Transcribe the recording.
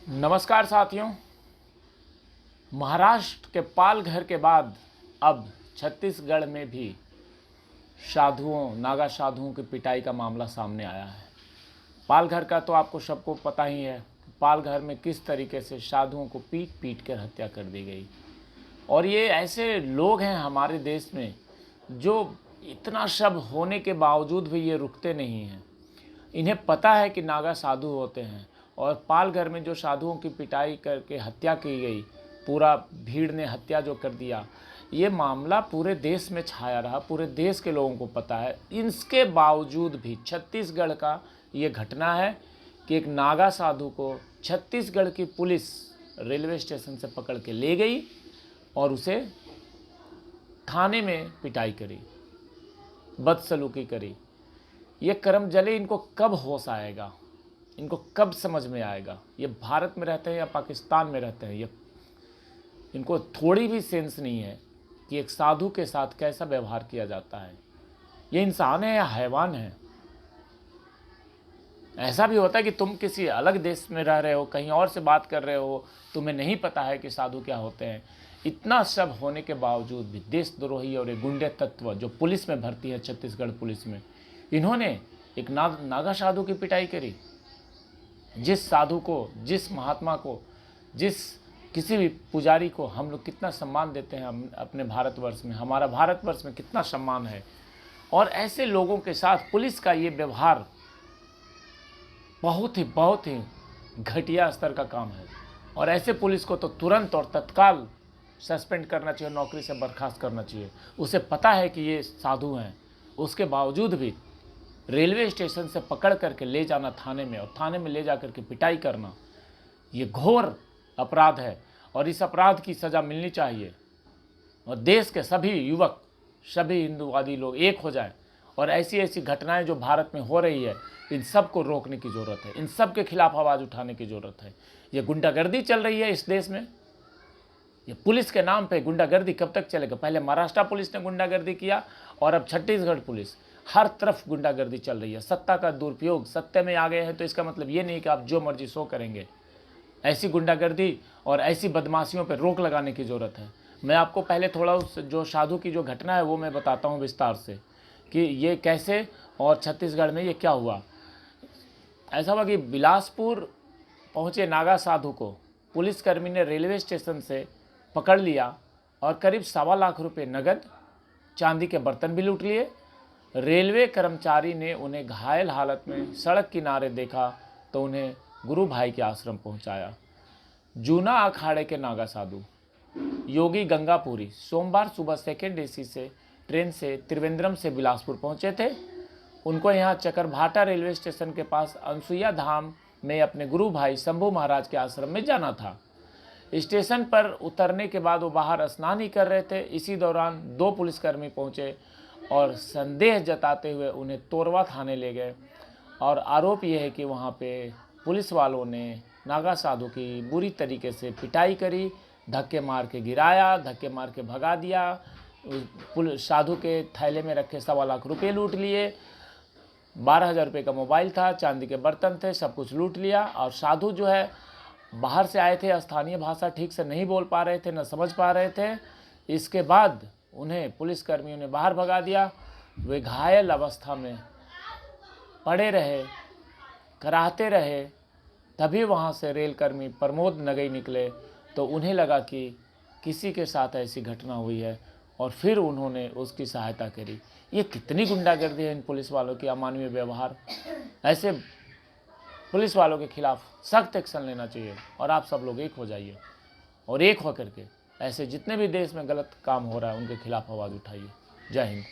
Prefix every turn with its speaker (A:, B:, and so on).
A: नमस्कार साथियों। महाराष्ट्र के पालघर के बाद अब छत्तीसगढ़ में भी नागा साधुओं की पिटाई का मामला सामने आया है। पालघर का तो आपको सबको पता ही है। पालघर में किस तरीके से साधुओं को पीट पीट कर हत्या कर दी गई। और ये ऐसे लोग हैं हमारे देश में जो इतना सब होने के बावजूद भी ये रुकते नहीं हैं। इन्हें पता है कि नागा साधु होते हैं। और पालघर में जो साधुओं की पिटाई करके हत्या की गई, पूरा भीड़ ने हत्या जो कर दिया, ये मामला पूरे देश में छाया रहा। पूरे देश के लोगों को पता है। इसके बावजूद भी छत्तीसगढ़ का ये घटना है कि एक नागा साधु को छत्तीसगढ़ की पुलिस रेलवे स्टेशन से पकड़ के ले गई और उसे थाने में पिटाई करी, बदसलूकी करी। ये कर्म जले इनको कब होश आएगा, इनको कब समझ में आएगा? ये भारत में रहते हैं या पाकिस्तान में रहते हैं, ये इनको थोड़ी भी सेंस नहीं है कि एक साधु के साथ कैसा व्यवहार किया जाता है। ये इंसान है या हैवान है? ऐसा भी होता है कि तुम किसी अलग देश में रह रहे हो, कहीं और से बात कर रहे हो, तुम्हें नहीं पता है कि साधु क्या होते हैं। इतना सब होने के बावजूद भी देशद्रोही और एक गुंडे तत्व जो पुलिस में भर्ती है, छत्तीसगढ़ पुलिस में, इन्होंने एक नागा साधु की पिटाई करी। जिस साधु को, जिस महात्मा को, जिस किसी भी पुजारी को हम लोग कितना सम्मान देते हैं, हम अपने भारतवर्ष में, हमारा भारतवर्ष में कितना सम्मान है। और ऐसे लोगों के साथ पुलिस का ये व्यवहार बहुत ही घटिया स्तर का काम है। और ऐसे पुलिस को तो तुरंत और तत्काल सस्पेंड करना चाहिए, नौकरी से बर्खास्त करना चाहिए। उसे पता है कि ये साधु हैं, उसके बावजूद भी रेलवे स्टेशन से पकड़ करके ले जाना थाने में, और थाने में ले जा करके पिटाई करना, ये घोर अपराध है। और इस अपराध की सज़ा मिलनी चाहिए। और देश के सभी युवक, सभी हिंदूवादी लोग एक हो जाएं और ऐसी ऐसी घटनाएं जो भारत में हो रही है, इन सब को रोकने की ज़रूरत है। इन सब के खिलाफ आवाज़ उठाने की ज़रूरत है। ये गुंडागर्दी चल रही है इस देश में, ये पुलिस के नाम पे गुंडागर्दी कब तक चलेगा? पहले महाराष्ट्र पुलिस ने गुंडागर्दी किया और अब छत्तीसगढ़ पुलिस। हर तरफ गुंडागर्दी चल रही है। सत्ता का दुरुपयोग, सत्ता में आ गए हैं तो इसका मतलब ये नहीं कि आप जो मर्जी सो करेंगे। ऐसी गुंडागर्दी और ऐसी बदमाशियों पर रोक लगाने की ज़रूरत है। मैं आपको पहले थोड़ा उस जो साधु की जो घटना है वो मैं बताता हूँ विस्तार से कि ये कैसे और छत्तीसगढ़ में ये क्या हुआ। ऐसा हुआ कि बिलासपुर पहुँचे नागा साधु को पुलिसकर्मी ने रेलवे स्टेशन से पकड़ लिया और करीब 1.25 लाख रुपये नगद, चांदी के बर्तन भी लूट लिए। रेलवे कर्मचारी ने उन्हें घायल हालत में सड़क किनारे देखा तो उन्हें गुरु भाई के आश्रम पहुंचाया। जूना अखाड़े के नागा साधु योगी गंगापुरी सोमवार सुबह सेकेंड एसी से ट्रेन से त्रिवेंद्रम से बिलासपुर पहुंचे थे। उनको यहाँ चकरभाटा रेलवे स्टेशन के पास अनसुईया धाम में अपने गुरु भाई शंभू महाराज के आश्रम में जाना था। स्टेशन पर उतरने के बाद वो बाहर स्नान ही कर रहे थे। इसी दौरान 2 पुलिसकर्मी पहुंचे और संदेह जताते हुए उन्हें तोरवा थाने ले गए। और आरोप यह है कि वहाँ पे पुलिस वालों ने नागा साधु की बुरी तरीके से पिटाई करी, धक्के मार के गिराया, धक्के मार के भगा दिया। साधु के थैले में रखे 1.25 लाख रुपये लूट लिए। 12,000 रुपये का मोबाइल था, चांदी के बर्तन थे, सब कुछ लूट लिया। और साधु जो है बाहर से आए थे, स्थानीय भाषा ठीक से नहीं बोल पा रहे थे, न समझ पा रहे थे। इसके बाद उन्हें पुलिसकर्मियों ने बाहर भगा दिया। वे घायल अवस्था में पड़े रहे, कराहते रहे। तभी वहाँ से रेलकर्मी प्रमोद नगई निकले तो उन्हें लगा कि किसी के साथ ऐसी घटना हुई है और फिर उन्होंने उसकी सहायता करी। ये कितनी गुंडागर्दी है इन पुलिस वालों की, अमानवीय व्यवहार। ऐसे पुलिस वालों के खिलाफ सख्त एक्शन लेना चाहिए। और आप सब लोग एक हो जाइए और एक होकर के ऐसे जितने भी देश में गलत काम हो रहा है उनके खिलाफ आवाज़ उठाइए। जय हिंद।